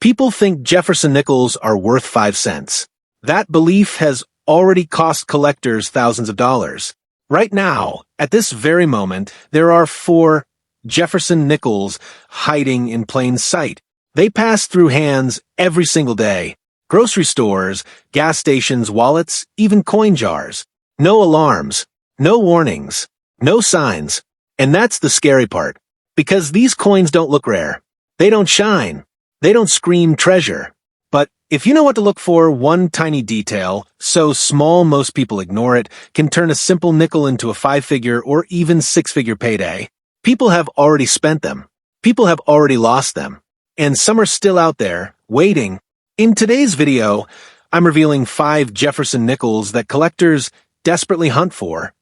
People think Jefferson nickels are worth 5 cents. That belief has already cost collectors thousands of dollars. Right now, at this very moment, there are 4 Jefferson nickels hiding in plain sight. They pass through hands every single day. Grocery stores, gas stations, wallets, even coin jars. No alarms, no warnings, no signs. And that's the scary part. Because these coins don't look rare. They don't shine. They don't scream treasure. But if you know what to look for, one tiny detail, so small most people ignore it, can turn a simple nickel into a 5-figure or even 6-figure payday. People have already spent them. People have already lost them. And some are still out there, waiting. In today's video, I'm revealing 5 Jefferson nickels that collectors desperately hunt for,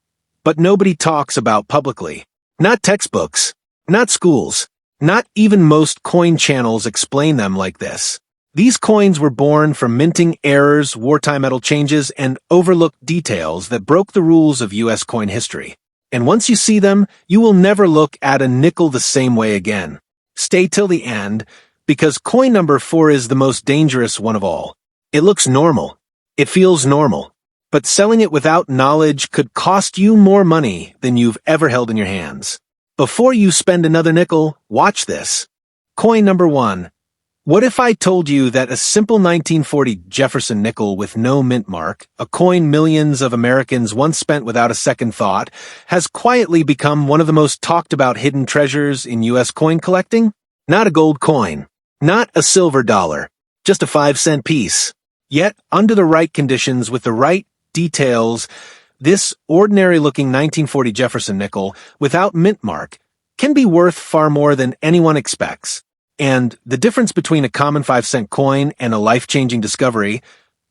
but nobody talks about publicly. Not textbooks, not schools, not even most coin channels explain them like this. These coins were born from minting errors, wartime metal changes, and overlooked details that broke the rules of U.S. coin history. And once you see them, you will never look at a nickel the same way again. Stay till the end, because coin number 4 is the most dangerous one of all. It looks normal. It feels normal. But selling it without knowledge could cost you more money than you've ever held in your hands. Before you spend another nickel, watch this. Coin number 1. What if I told you that a simple 1940 Jefferson nickel with no mint mark, a coin millions of Americans once spent without a second thought, has quietly become one of the most talked about hidden treasures in U.S. coin collecting? Not a gold coin. Not a silver dollar. Just a 5-cent piece. Yet, under the right conditions with the right details, this ordinary-looking 1940 Jefferson nickel, without mint mark, can be worth far more than anyone expects. And the difference between a common 5-cent coin and a life-changing discovery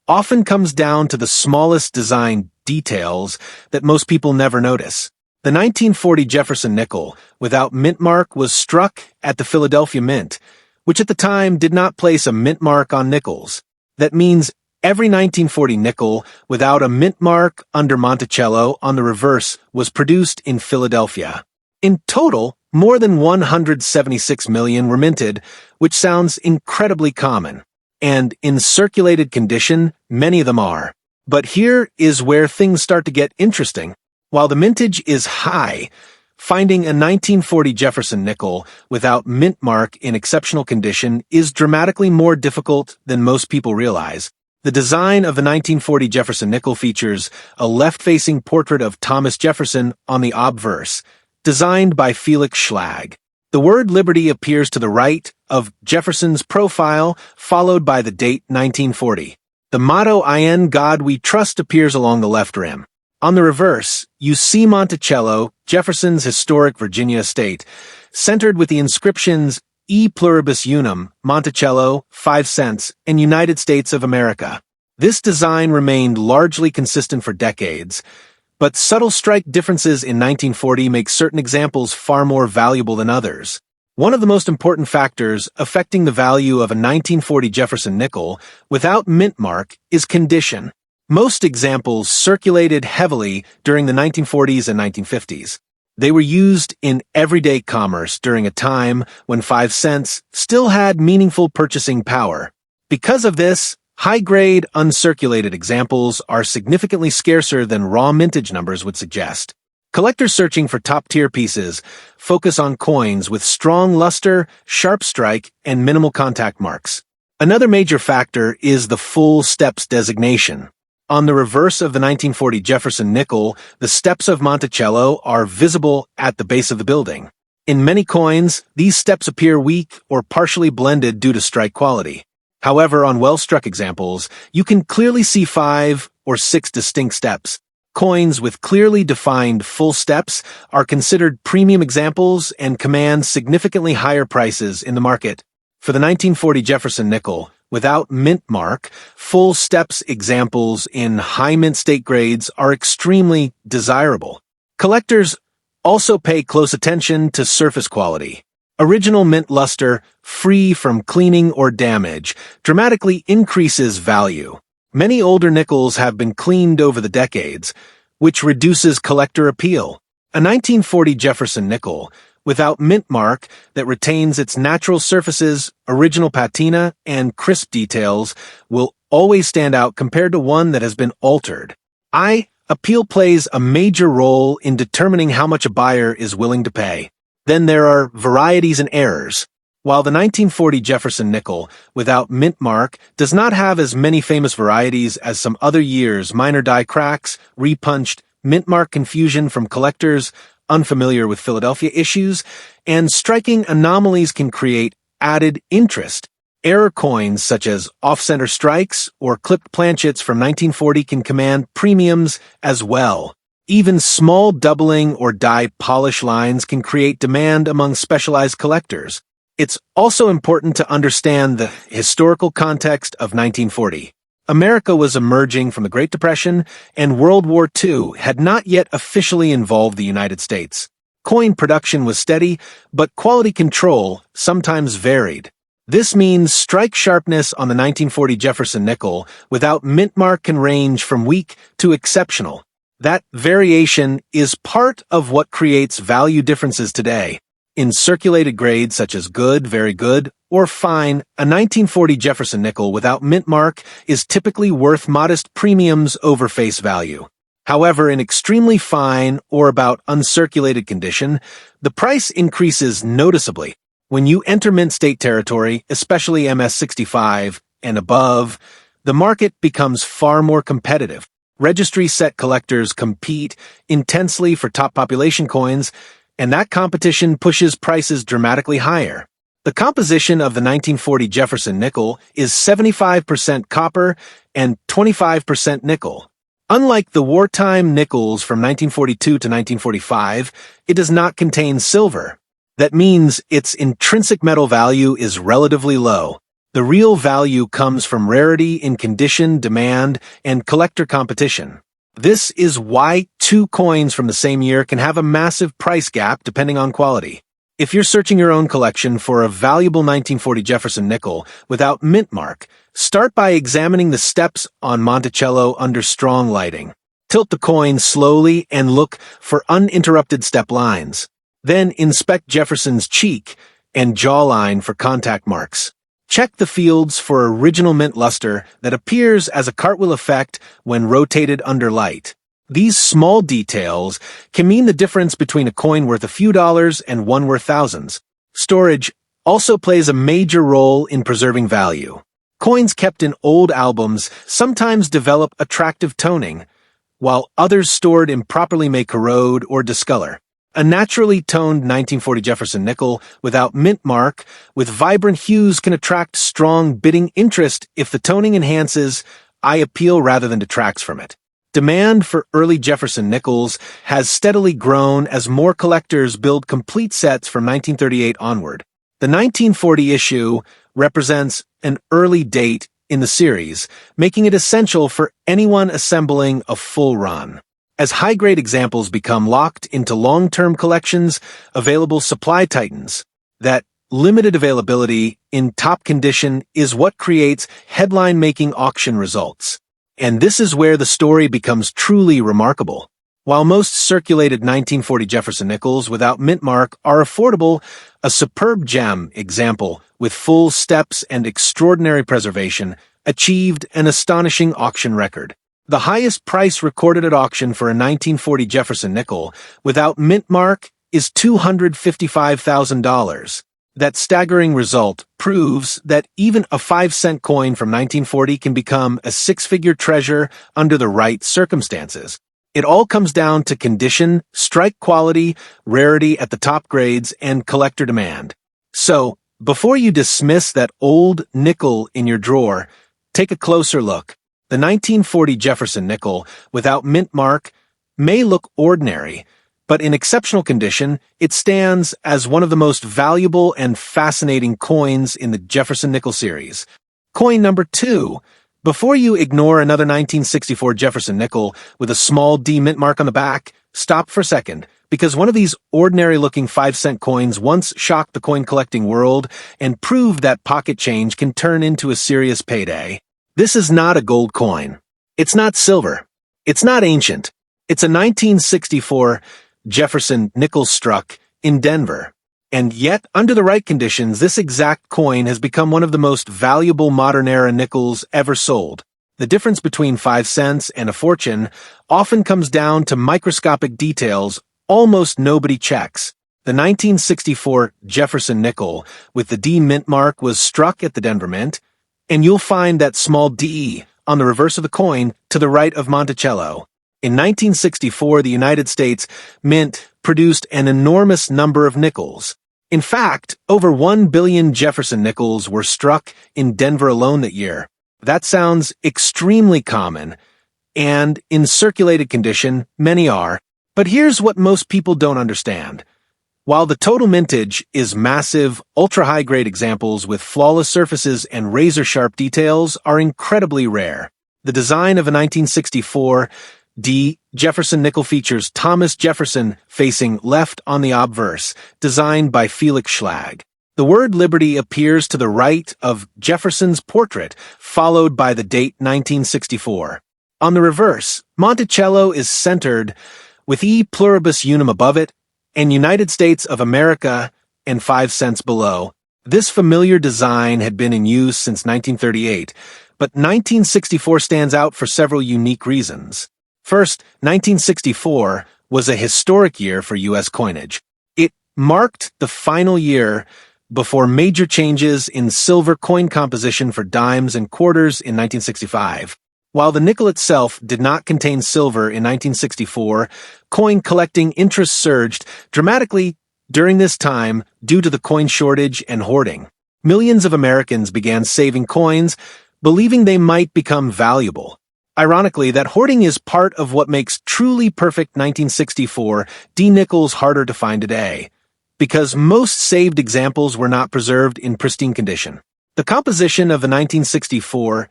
often comes down to the smallest design details that most people never notice. The 1940 Jefferson nickel, without mint mark, was struck at the Philadelphia Mint, which at the time did not place a mint mark on nickels. That means every 1940 nickel without a mint mark under Monticello on the reverse was produced in Philadelphia. In total, more than 176 million were minted, which sounds incredibly common. And in circulated condition, many of them are. But here is where things start to get interesting. While the mintage is high, finding a 1940 Jefferson nickel without mint mark in exceptional condition is dramatically more difficult than most people realize. The design of the 1940 Jefferson nickel features a left-facing portrait of Thomas Jefferson on the obverse, designed by Felix Schlag. The word liberty appears to the right of Jefferson's profile, followed by the date 1940. The motto "In God We Trust" appears along the left rim. On the reverse, you see Monticello, Jefferson's historic Virginia estate, centered with the inscriptions E pluribus unum, Monticello, 5 cents, and United States of America. This design remained largely consistent for decades, but subtle strike differences in 1940 make certain examples far more valuable than others. One of the most important factors affecting the value of a 1940 Jefferson nickel without mint mark is condition. Most examples circulated heavily during the 1940s and 1950s. They were used in everyday commerce during a time when 5 cents still had meaningful purchasing power. Because of this, high-grade, uncirculated examples are significantly scarcer than raw mintage numbers would suggest. Collectors searching for top-tier pieces focus on coins with strong luster, sharp strike, and minimal contact marks. Another major factor is the full steps designation. On the reverse of the 1940 Jefferson nickel, the steps of Monticello are visible at the base of the building. In many coins, these steps appear weak or partially blended due to strike quality. However, on well-struck examples, you can clearly see 5 or 6 distinct steps. Coins with clearly defined full steps are considered premium examples and command significantly higher prices in the market. For the 1940 Jefferson nickel, without mint mark, full steps examples in high mint state grades are extremely desirable. Collectors also pay close attention to surface quality. Original mint luster, free from cleaning or damage, dramatically increases value. Many older nickels have been cleaned over the decades, which reduces collector appeal. A 1940 Jefferson nickel, without mint mark that retains its natural surfaces, original patina, and crisp details will always stand out compared to one that has been altered. Appeal plays a major role in determining how much a buyer is willing to pay. Then there are varieties and errors. While the 1940 Jefferson nickel, without mint mark, does not have as many famous varieties as some other years, minor die cracks, repunched, mint mark confusion from collectors unfamiliar with Philadelphia issues, and striking anomalies can create added interest. Error coins such as off-center strikes or clipped planchets from 1940 can command premiums as well. Even small doubling or die polish lines can create demand among specialized collectors. It's also important to understand the historical context of 1940. America was emerging from the Great Depression, and World War II had not yet officially involved the United States. Coin production was steady, but quality control sometimes varied. This means strike sharpness on the 1940 Jefferson nickel without mint mark can range from weak to exceptional. That variation is part of what creates value differences today. In circulated grades such as good, very good, or fine, a 1940 Jefferson nickel without mint mark is typically worth modest premiums over face value. However, in extremely fine or about uncirculated condition, the price increases noticeably. When you enter mint state territory, especially MS65 and above, the market becomes far more competitive. Registry-set collectors compete intensely for top population coins, and that competition pushes prices dramatically higher. The composition of the 1940 Jefferson nickel is 75% copper and 25% nickel. Unlike the wartime nickels from 1942 to 1945, it does not contain silver. That means its intrinsic metal value is relatively low. The real value comes from rarity in condition, demand, and collector competition. This is why two coins from the same year can have a massive price gap depending on quality. If you're searching your own collection for a valuable 1940 Jefferson nickel without mint mark, start by examining the steps on Monticello under strong lighting. Tilt the coin slowly and look for uninterrupted step lines. Then inspect Jefferson's cheek and jawline for contact marks. Check the fields for original mint luster that appears as a cartwheel effect when rotated under light. These small details can mean the difference between a coin worth a few dollars and one worth thousands. Storage also plays a major role in preserving value. Coins kept in old albums sometimes develop attractive toning, while others stored improperly may corrode or discolor. A naturally toned 1940 Jefferson nickel without mint mark with vibrant hues can attract strong bidding interest if the toning enhances eye appeal rather than detracts from it. Demand for early Jefferson nickels has steadily grown as more collectors build complete sets from 1938 onward. The 1940 issue represents an early date in the series, making it essential for anyone assembling a full run. As high-grade examples become locked into long-term collections, available supply tightens. That limited availability in top condition is what creates headline-making auction results. And this is where the story becomes truly remarkable. While most circulated 1940 Jefferson nickels without mint mark are affordable, a superb gem example with full steps and extraordinary preservation achieved an astonishing auction record. The highest price recorded at auction for a 1940 Jefferson nickel without mint mark is $255,000. That staggering result proves that even a 5-cent coin from 1940 can become a six-figure treasure under the right circumstances. It all comes down to condition, strike quality, rarity at the top grades, and collector demand. So, before you dismiss that old nickel in your drawer, take a closer look. The 1940 Jefferson nickel without mint mark may look ordinary, but in exceptional condition, it stands as one of the most valuable and fascinating coins in the Jefferson nickel series. Coin number 2. Before you ignore another 1964 Jefferson nickel with a small D mint mark on the back, stop for a second, because one of these ordinary-looking 5-cent coins once shocked the coin-collecting world and proved that pocket change can turn into a serious payday. This is not a gold coin. It's not silver. It's not ancient. It's a 1964 Jefferson nickel struck in Denver. And yet, under the right conditions, this exact coin has become one of the most valuable modern-era nickels ever sold. The difference between 5 cents and a fortune often comes down to microscopic details almost nobody checks. The 1964 Jefferson nickel with the D mint mark was struck at the Denver Mint, and you'll find that small D on the reverse of the coin to the right of Monticello. In 1964, the United States Mint produced an enormous number of nickels. In fact, over 1 billion Jefferson nickels were struck in Denver alone that year. That sounds extremely common, and in circulated condition, many are. But here's what most people don't understand. While the total mintage is massive, ultra-high-grade examples with flawless surfaces and razor-sharp details are incredibly rare. The design of a 1964 D Jefferson nickel features Thomas Jefferson facing left on the obverse, designed by Felix Schlag. The word Liberty appears to the right of Jefferson's portrait, followed by the date 1964. On the reverse, Monticello is centered with E pluribus unum above it, and United States of America and 5 cents below. This familiar design had been in use since 1938, but 1964 stands out for several unique reasons. First, 1964 was a historic year for U.S. coinage. It marked the final year before major changes in silver coin composition for dimes and quarters in 1965. While the nickel itself did not contain silver in 1964, coin collecting interest surged dramatically during this time due to the coin shortage and hoarding. Millions of Americans began saving coins, believing they might become valuable. Ironically, that hoarding is part of what makes truly perfect 1964 D nickels harder to find today, because most saved examples were not preserved in pristine condition. The composition of the 1964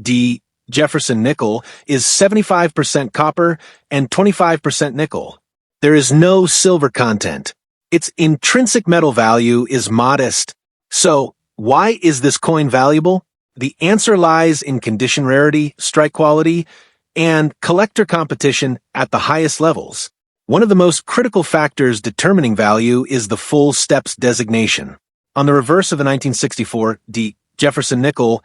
D Jefferson nickel is 75% copper and 25% nickel. There is no silver content. Its intrinsic metal value is modest. So, why is this coin valuable? The answer lies in condition rarity, strike quality, and collector competition at the highest levels. One of the most critical factors determining value is the full steps designation. On the reverse of the 1964 D Jefferson nickel,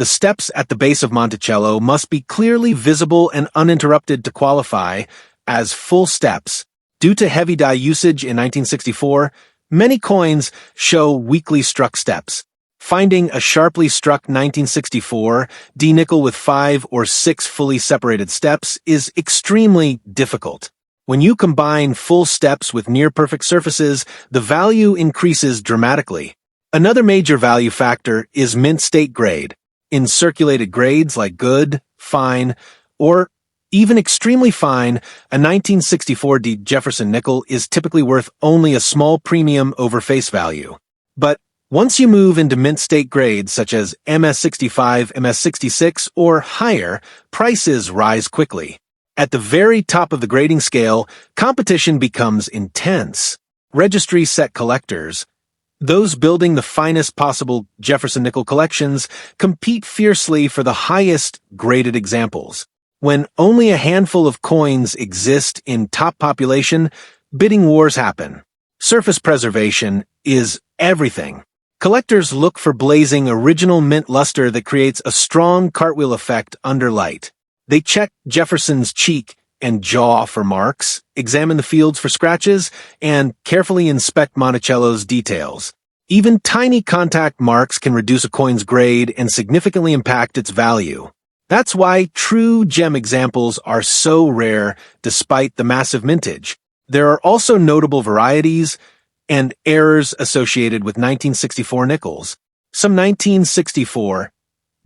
the steps at the base of Monticello must be clearly visible and uninterrupted to qualify as full steps. Due to heavy die usage in 1964, many coins show weakly struck steps. Finding a sharply struck 1964 D nickel with 5 or 6 fully separated steps is extremely difficult. When you combine full steps with near-perfect surfaces, the value increases dramatically. Another major value factor is mint state grade. In circulated grades like good, fine, or even extremely fine, a 1964 D Jefferson nickel is typically worth only a small premium over face value. But once you move into mint state grades such as MS65, MS66, or higher, prices rise quickly. At the very top of the grading scale, competition becomes intense. Registry set collectors, those building the finest possible Jefferson nickel collections, compete fiercely for the highest graded examples. When only a handful of coins exist in top population, bidding wars happen. Surface preservation is everything. Collectors look for blazing original mint luster that creates a strong cartwheel effect under light. They check Jefferson's cheek and jaw for marks, examine the fields for scratches, and carefully inspect Monticello's details. Even tiny contact marks can reduce a coin's grade and significantly impact its value. That's why true gem examples are so rare despite the massive mintage. There are also notable varieties and errors associated with 1964 nickels. Some 1964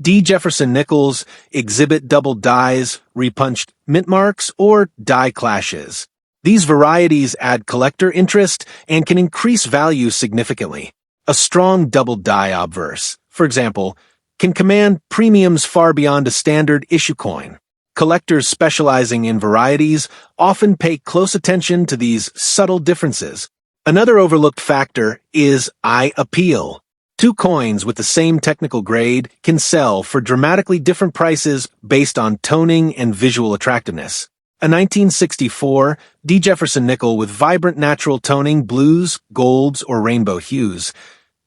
D Jefferson nickels exhibit double dies, repunched mint marks, or die clashes. These varieties add collector interest and can increase value significantly. A strong double die obverse, for example, can command premiums far beyond a standard issue coin. Collectors specializing in varieties often pay close attention to these subtle differences. Another overlooked factor is eye appeal. Two coins with the same technical grade can sell for dramatically different prices based on toning and visual attractiveness. A 1964 D. Jefferson nickel with vibrant natural toning, blues, golds, or rainbow hues,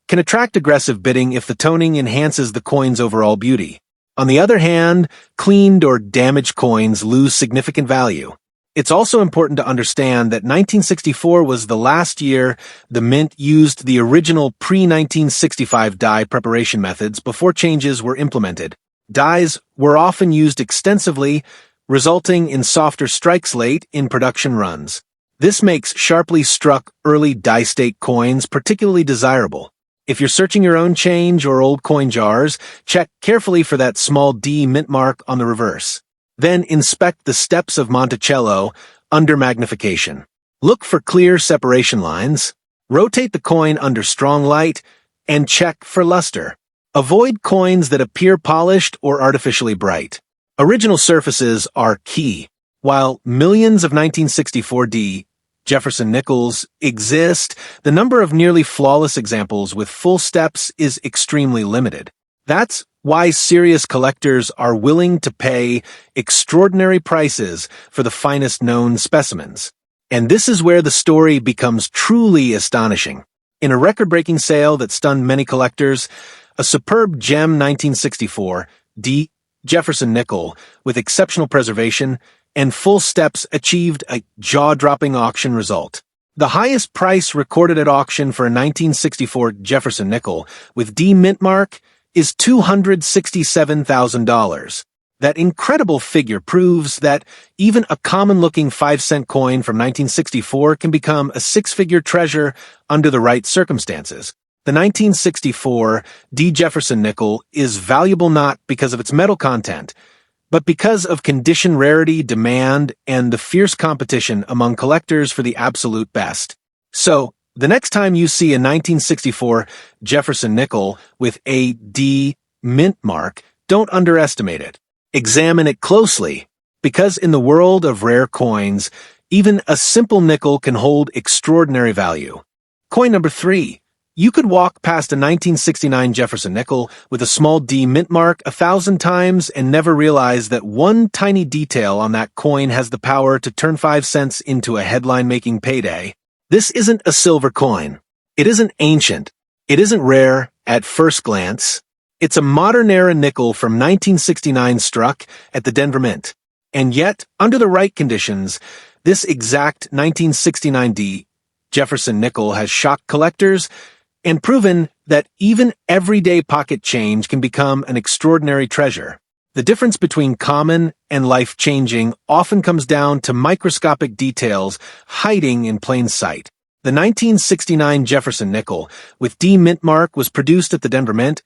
can attract aggressive bidding if the toning enhances the coin's overall beauty. On the other hand, cleaned or damaged coins lose significant value. It's also important to understand that 1964 was the last year the mint used the original pre-1965 die preparation methods before changes were implemented. Dies were often used extensively, resulting in softer strikes late in production runs. This makes sharply struck early die-state coins particularly desirable. If you're searching your own change or old coin jars, check carefully for that small D mint mark on the reverse. Then inspect the steps of Monticello under magnification. Look for clear separation lines. Rotate the coin under strong light and check for luster. Avoid coins that appear polished or artificially bright. Original surfaces are key. While millions of 1964 D. Jefferson nickels exist, the number of nearly flawless examples with full steps is extremely limited. That's why serious collectors are willing to pay extraordinary prices for the finest known specimens. And this is where the story becomes truly astonishing. In a record-breaking sale that stunned many collectors, a superb gem 1964 D. Jefferson nickel with exceptional preservation and full steps achieved a jaw-dropping auction result. The highest price recorded at auction for a 1964 Jefferson nickel with D mint mark is $267,000. That incredible figure proves that even a common-looking 5-cent coin from 1964 can become a six-figure treasure under the right circumstances. The 1964 D. Jefferson nickel is valuable not because of its metal content, but because of condition rarity, demand, and the fierce competition among collectors for the absolute best. So, the next time you see a 1964 Jefferson nickel with a D mint mark, don't underestimate it. Examine it closely, because in the world of rare coins, even a simple nickel can hold extraordinary value. Coin number 3. You could walk past a 1969 Jefferson nickel with a small D mint mark 1,000 times and never realize that one tiny detail on that coin has the power to turn 5 cents into a headline-making payday. This isn't a silver coin. It isn't ancient. It isn't rare at first glance. It's a modern-era nickel from 1969 struck at the Denver Mint. And yet, under the right conditions, this exact 1969 D Jefferson nickel has shocked collectors and proven that even everyday pocket change can become an extraordinary treasure. The difference between common and life-changing often comes down to microscopic details hiding in plain sight. The 1969 Jefferson nickel with D mint mark was produced at the Denver Mint,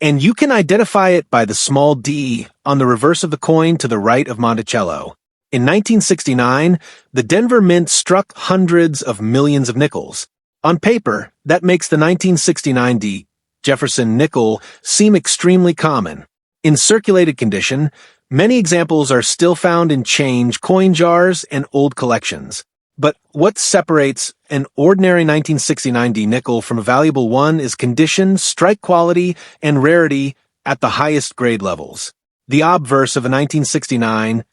and you can identify it by the small D on the reverse of the coin to the right of Monticello. In 1969, the Denver Mint struck hundreds of millions of nickels. On paper, that makes the 1969 D Jefferson nickel seem extremely common. In circulated condition, many examples are still found in change, coin jars, and old collections. But what separates an ordinary 1969 D nickel from a valuable one is condition, strike quality, and rarity at the highest grade levels. The obverse of a 1969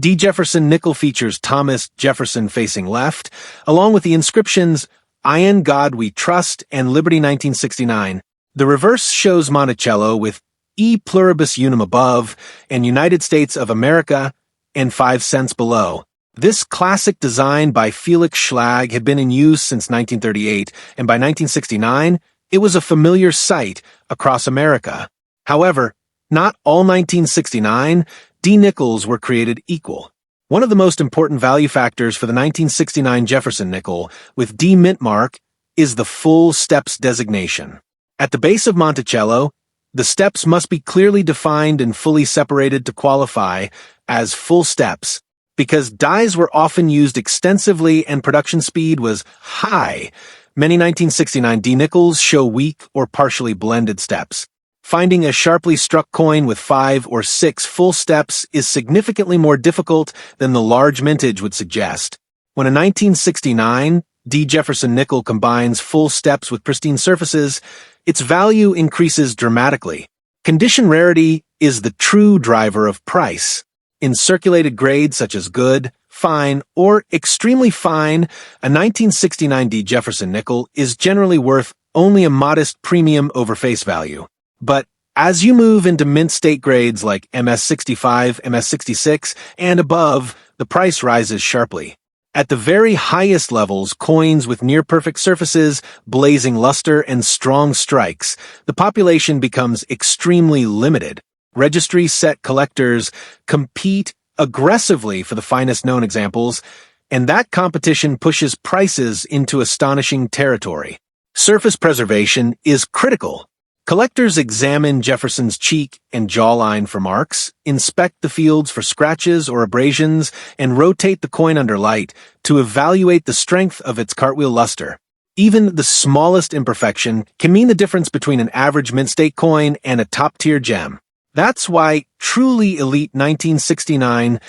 D Jefferson nickel features Thomas Jefferson facing left, along with the inscriptions "In God We Trust" and "Liberty 1969. The reverse shows Monticello with E pluribus unum above and United States of America and 5 cents below. This classic design by Felix Schlag had been in use since 1938, and by 1969, it was a familiar sight across America. However, not all 1969 D nickels were created equal. One of the most important value factors for the 1969 Jefferson nickel with D mint mark is the full steps designation. At the base of Monticello, the steps must be clearly defined and fully separated to qualify as full steps. Because dies were often used extensively and production speed was high, many 1969 D nickels show weak or partially blended steps. Finding a sharply struck coin with 5 or 6 full steps is significantly more difficult than the large mintage would suggest. When a 1969 D Jefferson nickel combines full steps with pristine surfaces, its value increases dramatically. Condition rarity is the true driver of price. In circulated grades such as good, fine, or extremely fine, a 1969 D Jefferson nickel is generally worth only a modest premium over face value. But as you move into mint state grades like MS65, MS66, and above, the price rises sharply. At the very highest levels, coins with near-perfect surfaces, blazing luster, and strong strikes, the population becomes extremely limited. Registry-set collectors compete aggressively for the finest known examples, and that competition pushes prices into astonishing territory. Surface preservation is critical. Collectors examine Jefferson's cheek and jawline for marks, inspect the fields for scratches or abrasions, and rotate the coin under light to evaluate the strength of its cartwheel luster. Even the smallest imperfection can mean the difference between an average mint state coin and a top-tier gem. That's why truly elite 1969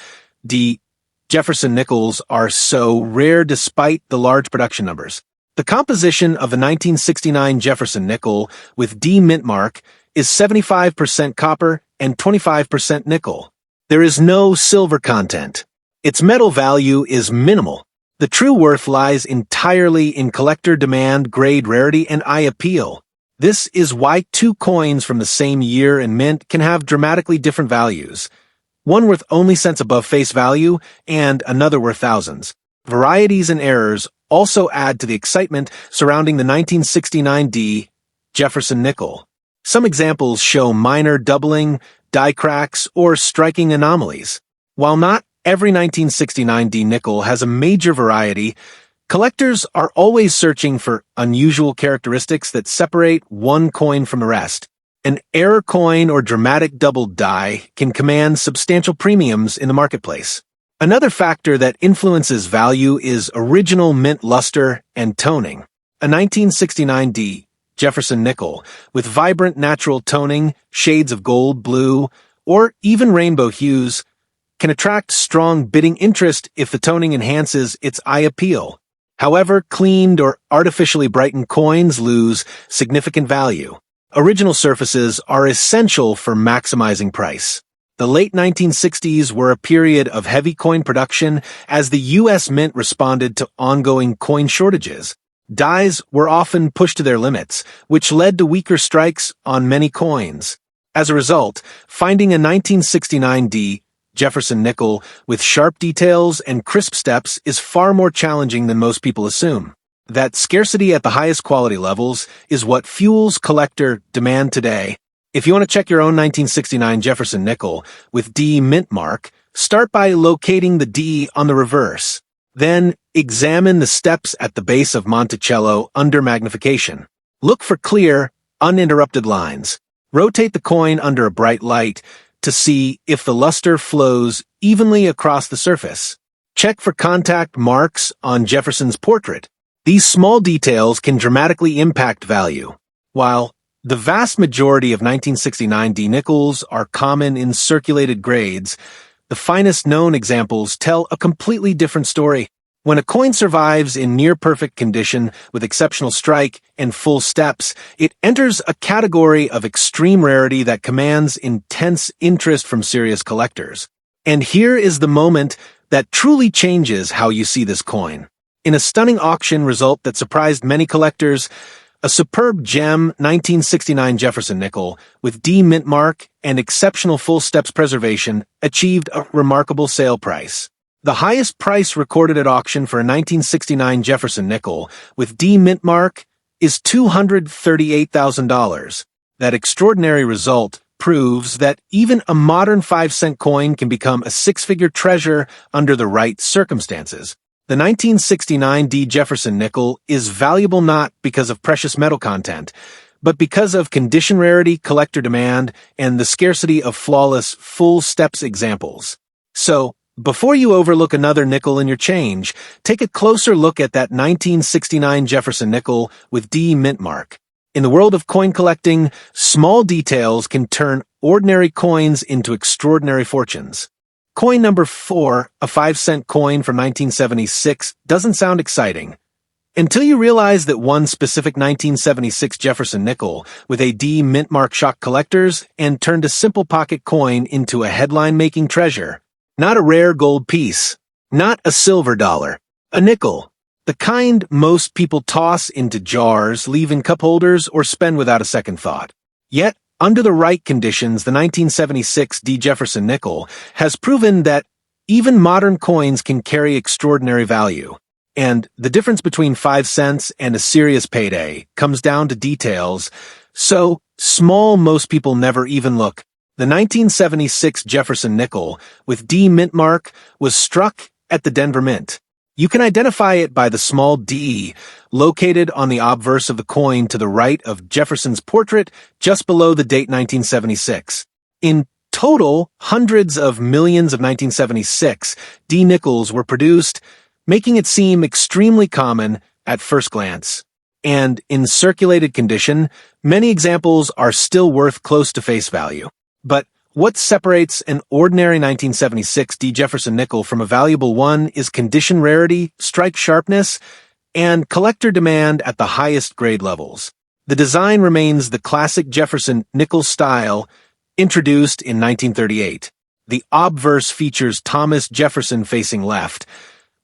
D Jefferson nickels are so rare despite the large production numbers. The composition of the 1969 Jefferson nickel with D mint mark is 75% copper and 25% nickel. There is no silver content. Its metal value is minimal. The true worth lies entirely in collector demand, grade rarity, and eye appeal. This is why two coins from the same year and mint can have dramatically different values. One worth only cents above face value, and another worth thousands. Varieties and errors also add to the excitement surrounding the 1969 D Jefferson nickel. Some examples show minor doubling, die cracks, or striking anomalies. While not every 1969 D nickel has a major variety, collectors are always searching for unusual characteristics that separate one coin from the rest. An error coin or dramatic doubled die can command substantial premiums in the marketplace. Another factor that influences value is original mint luster and toning. A 1969 D Jefferson nickel with vibrant natural toning, shades of gold, blue, or even rainbow hues can attract strong bidding interest if the toning enhances its eye appeal. However, cleaned or artificially brightened coins lose significant value. Original surfaces are essential for maximizing price. The late 1960s were a period of heavy coin production as the U.S. Mint responded to ongoing coin shortages. Dies were often pushed to their limits, which led to weaker strikes on many coins. As a result, finding a 1969 D Jefferson nickel with sharp details and crisp steps is far more challenging than most people assume. That scarcity at the highest quality levels is what fuels collector demand today. If you want to check your own 1969 Jefferson nickel with D mint mark, start by locating the D on the reverse. Then, examine the steps at the base of Monticello under magnification. Look for clear, uninterrupted lines. Rotate the coin under a bright light to see if the luster flows evenly across the surface. Check for contact marks on Jefferson's portrait. These small details can dramatically impact value. While the vast majority of 1969 D nickels are common in circulated grades, the finest known examples tell a completely different story. When a coin survives in near-perfect condition with exceptional strike and full steps, it enters a category of extreme rarity that commands intense interest from serious collectors. And here is the moment that truly changes how you see this coin. In a stunning auction result that surprised many collectors, a superb gem 1969 Jefferson nickel with D mint mark and exceptional full steps preservation achieved a remarkable sale price. The highest price recorded at auction for a 1969 Jefferson nickel with D mint mark is $238,000. That extraordinary result proves that even a modern 5-cent coin can become a six-figure treasure under the right circumstances. The 1969 D Jefferson nickel is valuable not because of precious metal content, but because of condition rarity, collector demand, and the scarcity of flawless full steps examples. So, before you overlook another nickel in your change, take a closer look at that 1969 Jefferson nickel with D mint mark. In the world of coin collecting, small details can turn ordinary coins into extraordinary fortunes. Coin number 4, a 5-cent coin from 1976, doesn't sound exciting. Until you realize that one specific 1976 Jefferson nickel with a D mint mark shocked collectors and turned a simple pocket coin into a headline-making treasure. Not a rare gold piece, Not a silver dollar. A nickel. The kind most people toss into jars, leave in cup holders, or spend without a second thought. Yet, under the right conditions, the 1976 D. Jefferson nickel has proven that even modern coins can carry extraordinary value. And the difference between 5 cents and a serious payday comes down to details so small most people never even look. The 1976 Jefferson nickel with D mint mark was struck at the Denver Mint. You can identify it by the small D located on the obverse of the coin to the right of Jefferson's portrait just below the date 1976. In total, hundreds of millions of 1976 D nickels were produced, making it seem extremely common at first glance. And in circulated condition, many examples are still worth close to face value. But what separates an ordinary 1976 D. Jefferson nickel from a valuable one is condition rarity, strike sharpness, and collector demand at the highest grade levels. The design remains the classic Jefferson nickel style, introduced in 1938. The obverse features Thomas Jefferson facing left,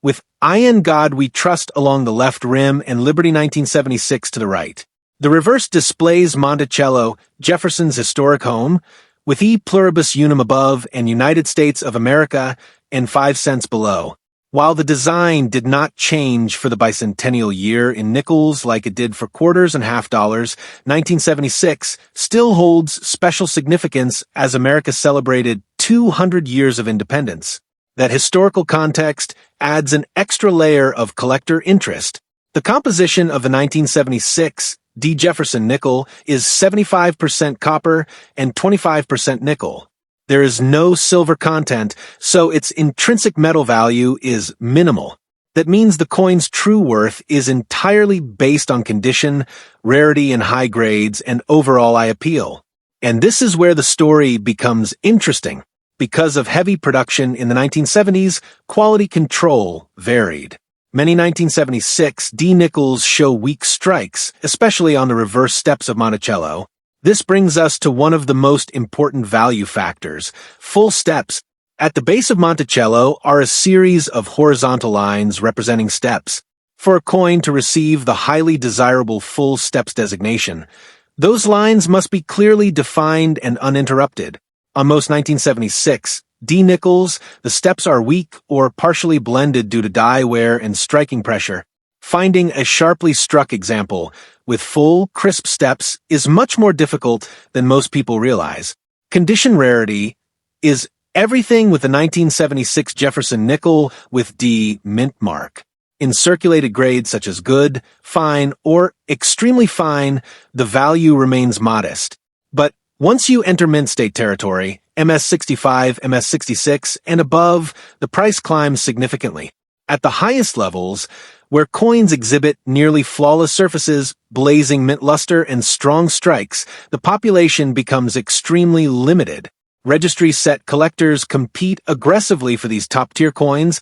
with "I in God We Trust" along the left rim and Liberty 1976 to the right. The reverse displays Monticello, Jefferson's historic home, with E pluribus unum above and United States of America and 5 cents below. While the design did not change for the bicentennial year in nickels like it did for quarters and half dollars, 1976 still holds special significance as America celebrated 200 years of independence. That historical context adds an extra layer of collector interest. The composition of the 1976 D. Jefferson nickel is 75% copper and 25% nickel. There is no silver content, so its intrinsic metal value is minimal. That means the coin's true worth is entirely based on condition, rarity and high grades, and overall eye appeal. And this is where the story becomes interesting. Because of heavy production in the 1970s, quality control varied. Many 1976 D nickels show weak strikes, especially on the reverse steps of Monticello. This brings us to one of the most important value factors, full steps. At the base of Monticello are a series of horizontal lines representing steps. For a coin to receive the highly desirable full steps designation, those lines must be clearly defined and uninterrupted. On most 1976 D nickels, the steps are weak or partially blended due to die wear and striking pressure. Finding a sharply struck example with full, crisp steps is much more difficult than most people realize. Condition rarity is everything with the 1976 Jefferson nickel with D mint mark. In circulated grades such as good, fine, or extremely fine, the value remains modest. But once you enter mint state territory, MS65, MS66, and above, the price climbs significantly. At the highest levels, where coins exhibit nearly flawless surfaces, blazing mint luster, and strong strikes, the population becomes extremely limited. Registry-set collectors compete aggressively for these top-tier coins,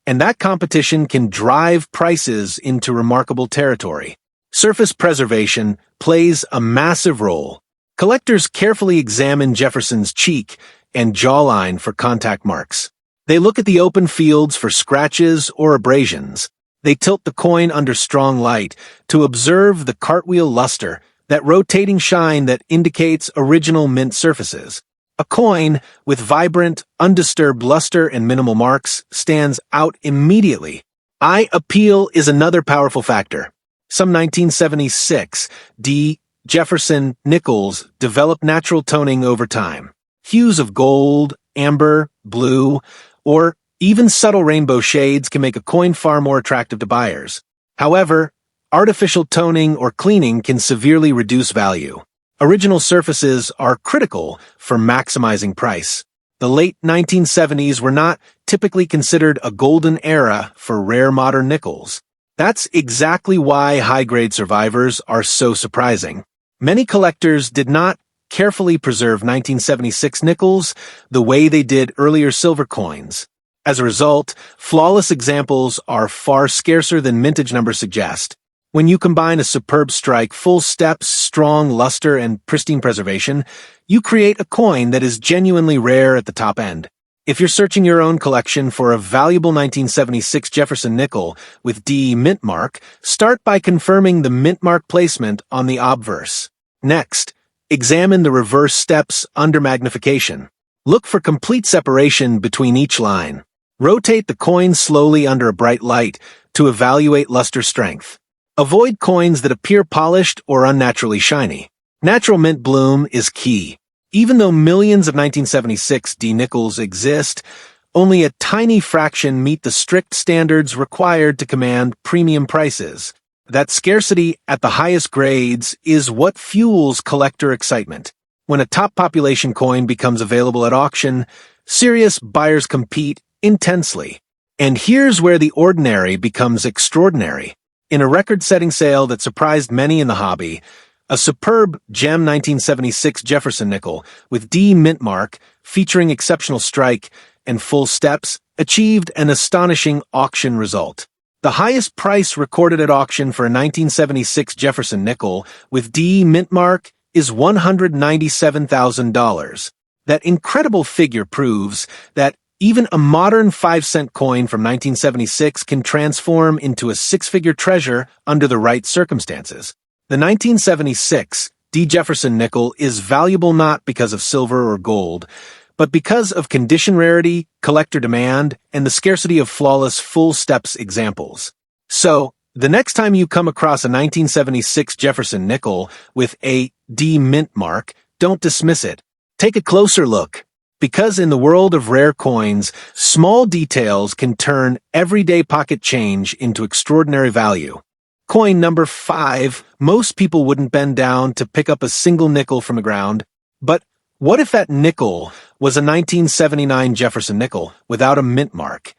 and that competition can drive prices into remarkable territory. Surface preservation plays a massive role. Collectors carefully examine Jefferson's cheek and jawline for contact marks. They look at the open fields for scratches or abrasions. They tilt the coin under strong light to observe the cartwheel luster, that rotating shine that indicates original mint surfaces. A coin with vibrant, undisturbed luster and minimal marks stands out immediately. Eye appeal is another powerful factor. Some 1976 D. Jefferson nickels develop natural toning over time. Hues of gold, amber, blue, or even subtle rainbow shades can make a coin far more attractive to buyers. However, artificial toning or cleaning can severely reduce value. Original surfaces are critical for maximizing price. The late 1970s were not typically considered a golden era for rare modern nickels. That's exactly why high-grade survivors are so surprising. Many collectors did not carefully preserve 1976 nickels the way they did earlier silver coins. As a result, flawless examples are far scarcer than mintage numbers suggest. When you combine a superb strike, full steps, strong luster, and pristine preservation, you create a coin that is genuinely rare at the top end. If you're searching your own collection for a valuable 1976 Jefferson nickel with D mint mark, start by confirming the mint mark placement on the obverse. Next, examine the reverse steps under magnification. Look for complete separation between each line. Rotate the coin slowly under a bright light to evaluate luster strength. Avoid coins that appear polished or unnaturally shiny. Natural mint bloom is key. Even though millions of 1976 D nickels exist, only a tiny fraction meet the strict standards required to command premium prices. That scarcity at the highest grades is what fuels collector excitement. When a top population coin becomes available at auction, serious buyers compete intensely. And here's where the ordinary becomes extraordinary. In a record-setting sale that surprised many in the hobby, a superb gem 1976 Jefferson nickel with D mint mark featuring exceptional strike and full steps achieved an astonishing auction result. The highest price recorded at auction for a 1976 Jefferson nickel with D mint mark is $197,000. That incredible figure proves that even a modern 5-cent coin from 1976 can transform into a six-figure treasure under the right circumstances. The 1976 D. Jefferson nickel is valuable not because of silver or gold, but because of condition rarity, collector demand, and the scarcity of flawless full steps examples. So, the next time you come across a 1976 Jefferson nickel with a D mint mark, don't dismiss it. Take a closer look. Because in the world of rare coins, small details can turn everyday pocket change into extraordinary value. Coin number 5, most people wouldn't bend down to pick up a single nickel from the ground. But what if that nickel was a 1979 Jefferson nickel without a mint mark?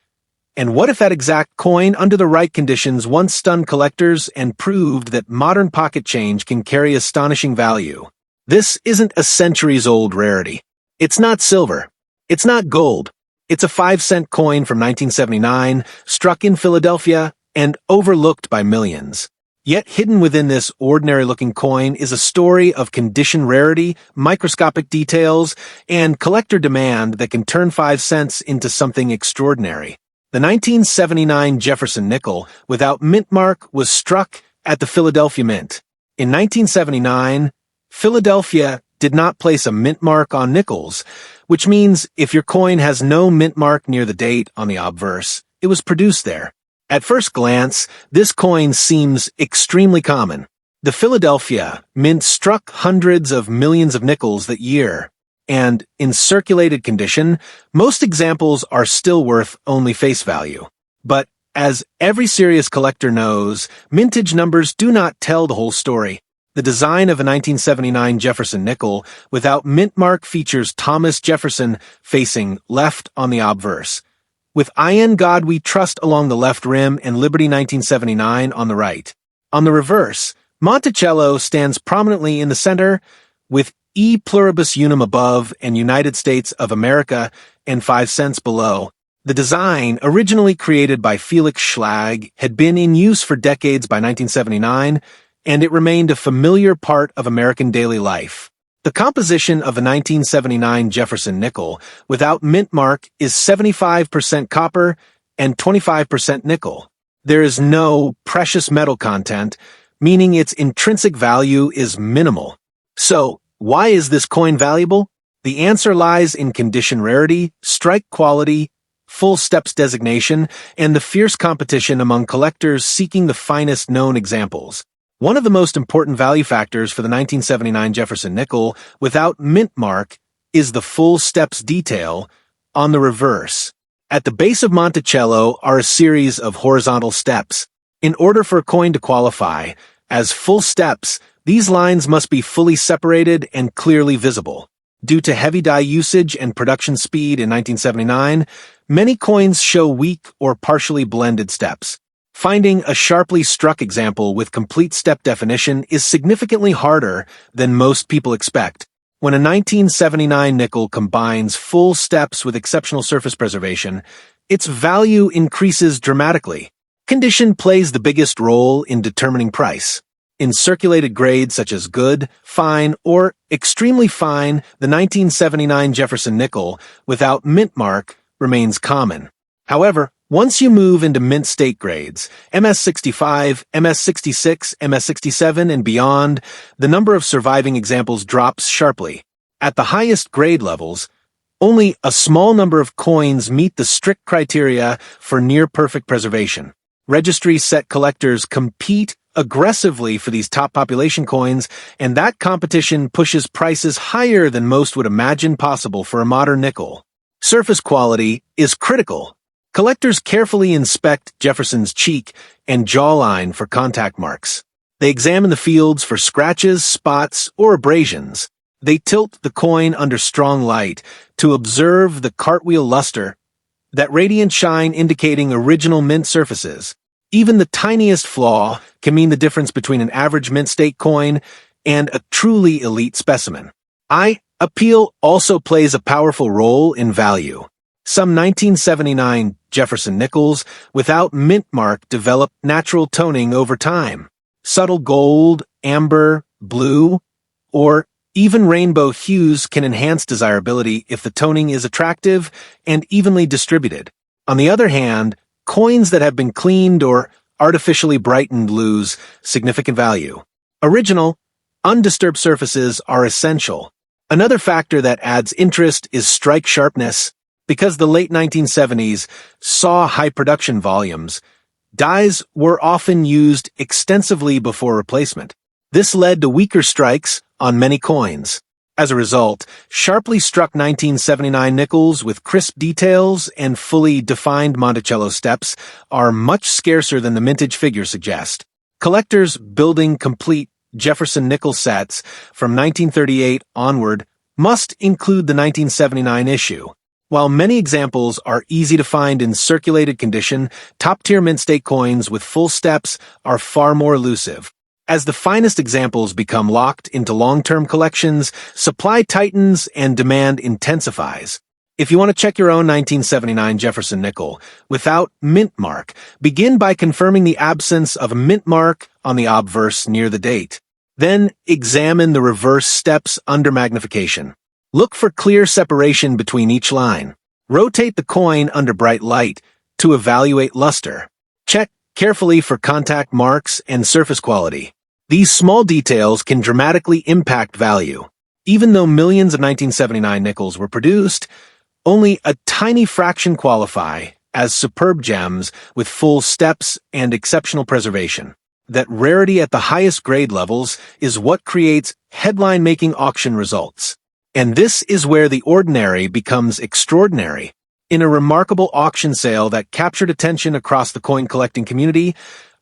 And what if that exact coin, under the right conditions, once stunned collectors and proved that modern pocket change can carry astonishing value? This isn't a centuries-old rarity. It's not silver. It's not gold. It's a 5-cent coin from 1979, struck in Philadelphia, and overlooked by millions. Yet hidden within this ordinary-looking coin is a story of condition rarity, microscopic details, and collector demand that can turn 5 cents into something extraordinary. The 1979 Jefferson nickel without mint mark was struck at the Philadelphia Mint. In 1979, Philadelphia did not place a mint mark on nickels, which means if your coin has no mint mark near the date on the obverse, it was produced there. At first glance, this coin seems extremely common. The Philadelphia Mint struck hundreds of millions of nickels that year, and in circulated condition, most examples are still worth only face value. But as every serious collector knows, mintage numbers do not tell the whole story. The design of a 1979 Jefferson nickel without mint mark features Thomas Jefferson facing left on the obverse, with I in God We Trust along the left rim and Liberty 1979 on the right. On the reverse, Monticello stands prominently in the center, with E pluribus unum above and United States of America and 5 cents below. The design, originally created by Felix Schlag, had been in use for decades by 1979, and it remained a familiar part of American daily life. The composition of a 1979 Jefferson nickel without mint mark is 75% copper and 25% nickel. There is no precious metal content, meaning its intrinsic value is minimal. So, why is this coin valuable? The answer lies in condition rarity, strike quality, full steps designation, and the fierce competition among collectors seeking the finest known examples. One of the most important value factors for the 1979 Jefferson nickel without mint mark is the full steps detail on the reverse. At the base of Monticello are a series of horizontal steps. In order for a coin to qualify as full steps, these lines must be fully separated and clearly visible. Due to heavy die usage and production speed in 1979, many coins show weak or partially blended steps. Finding a sharply struck example with complete step definition is significantly harder than most people expect. When a 1979 nickel combines full steps with exceptional surface preservation, its value increases dramatically. Condition plays the biggest role in determining price. In circulated grades such as good, fine, or extremely fine, the 1979 Jefferson nickel without mint mark remains common. However, once you move into mint state grades, MS65, MS66, MS67, and beyond, the number of surviving examples drops sharply. At the highest grade levels, only a small number of coins meet the strict criteria for near-perfect preservation. Registry set collectors compete aggressively for these top population coins, and that competition pushes prices higher than most would imagine possible for a modern nickel. Surface quality is critical. Collectors carefully inspect Jefferson's cheek and jawline for contact marks. They examine the fields for scratches, spots, or abrasions. They tilt the coin under strong light to observe the cartwheel luster, that radiant shine indicating original mint surfaces. Even the tiniest flaw can mean the difference between an average mint state coin and a truly elite specimen. Eye appeal also plays a powerful role in value. Some 1979 Jefferson nickels without mint mark develop natural toning over time. Subtle gold, amber, blue, or even rainbow hues can enhance desirability if the toning is attractive and evenly distributed. On the other hand, coins that have been cleaned or artificially brightened lose significant value. Original, undisturbed surfaces are essential. Another factor that adds interest is strike sharpness. Because the late 1970s saw high production volumes, dies were often used extensively before replacement. This led to weaker strikes on many coins. As a result, sharply struck 1979 nickels with crisp details and fully defined Monticello steps are much scarcer than the mintage figures suggest. Collectors building complete Jefferson nickel sets from 1938 onward must include the 1979 issue. While many examples are easy to find in circulated condition, top-tier mint state coins with full steps are far more elusive. As the finest examples become locked into long-term collections, supply tightens and demand intensifies. If you want to check your own 1979 Jefferson nickel without mint mark, begin by confirming the absence of a mint mark on the obverse near the date. Then examine the reverse steps under magnification. Look for clear separation between each line. Rotate the coin under bright light to evaluate luster. Check carefully for contact marks and surface quality. These small details can dramatically impact value. Even though millions of 1979 nickels were produced, only a tiny fraction qualify as superb gems with full steps and exceptional preservation. That rarity at the highest grade levels is what creates headline-making auction results. And this is where the ordinary becomes extraordinary. In a remarkable auction sale that captured attention across the coin collecting community,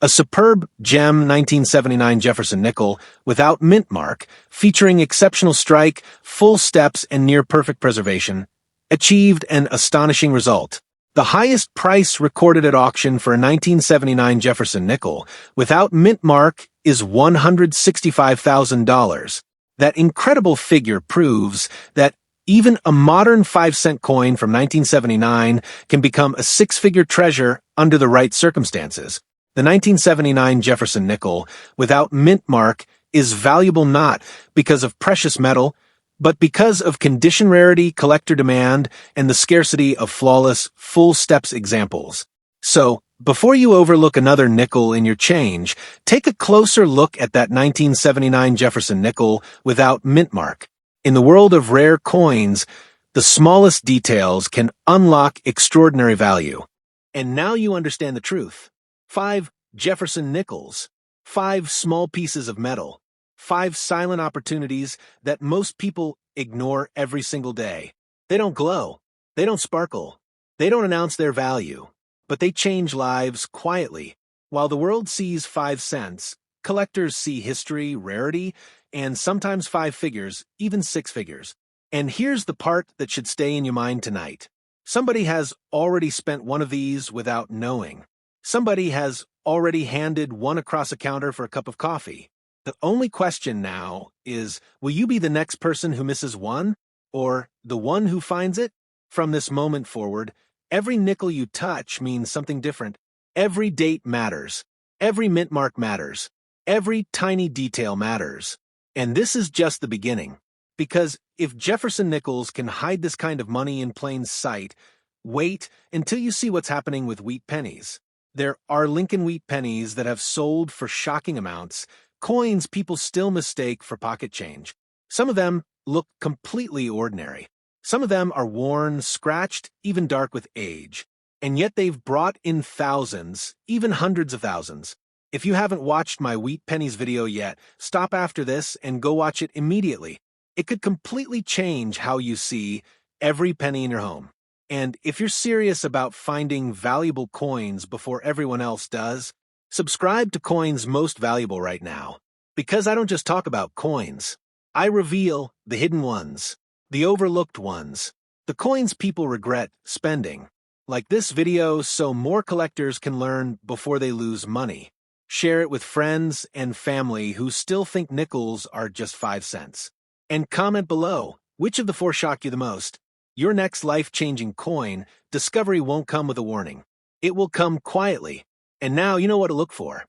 a superb gem 1979 Jefferson nickel without mint mark, featuring exceptional strike, full steps, and near-perfect preservation, achieved an astonishing result. The highest price recorded at auction for a 1979 Jefferson nickel without mint mark is $165,000. That incredible figure proves that even a modern 5-cent coin from 1979 can become a six-figure treasure under the right circumstances. The 1979 Jefferson nickel without mint mark is valuable not because of precious metal, but because of condition rarity, collector demand, and the scarcity of flawless, full steps examples. So, before you overlook another nickel in your change, take a closer look at that 1979 Jefferson nickel without mint mark. In the world of rare coins, the smallest details can unlock extraordinary value. And now you understand the truth. 5 Jefferson nickels. 5 small pieces of metal. 5 silent opportunities that most people ignore every single day. They don't glow. They don't sparkle. They don't announce their value. But they change lives quietly. While the world sees 5 cents, collectors see history, rarity, and sometimes 5 figures, even 6 figures. And here's the part that should stay in your mind tonight. Somebody has already spent one of these without knowing. Somebody has already handed one across a counter for a cup of coffee. The only question now is, will you be the next person who misses one, or the one who finds it? From this moment forward, every nickel you touch means something different. Every date matters. Every mint mark matters. Every tiny detail matters. And this is just the beginning. Because if Jefferson Nichols can hide this kind of money in plain sight, wait until you see what's happening with wheat pennies. There are Lincoln wheat pennies that have sold for shocking amounts, coins people still mistake for pocket change. Some of them look completely ordinary. Some of them are worn, scratched, even dark with age. And yet they've brought in thousands, even hundreds of thousands. If you haven't watched my wheat pennies video yet, stop after this and go watch it immediately. It could completely change how you see every penny in your home. And if you're serious about finding valuable coins before everyone else does, subscribe to Coins Most Valuable right now. Because I don't just talk about coins. I reveal the hidden ones, the overlooked ones, the coins people regret spending. Like this video so more collectors can learn before they lose money. Share it with friends and family who still think nickels are just 5 cents. And comment below, which of the 4 shocked you the most? Your next life-changing coin discovery won't come with a warning. It will come quietly. And now you know what to look for.